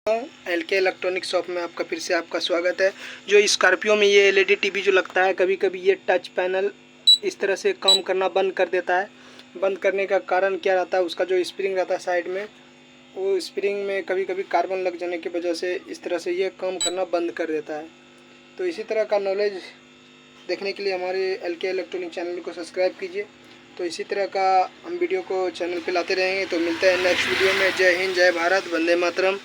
LK electronic shop में आपका फिर से आपका स्वागत है। जो स्कॉर्पियो में ये एलईडी टीवी जो लगता है, कभी कभी ये टच पैनल इस तरह से काम करना बंद कर देता है। बंद करने का कारण क्या रहता है, उसका जो स्प्रिंग रहता है साइड में, वो स्प्रिंग में कभी कभी कार्बन लग जाने की वजह से इस तरह से ये काम करना बंद कर देता है। तो इसी तरह का नॉलेज देखने के लिए हमारे एलके इलेक्ट्रॉनिक चैनल को सब्सक्राइब कीजिए। तो इसी तरह का हम वीडियो को चैनल पर लाते रहेंगे। तो मिलते हैं नेक्स्ट वीडियो में। जय हिंद, जय भारत, वंदे मातरम।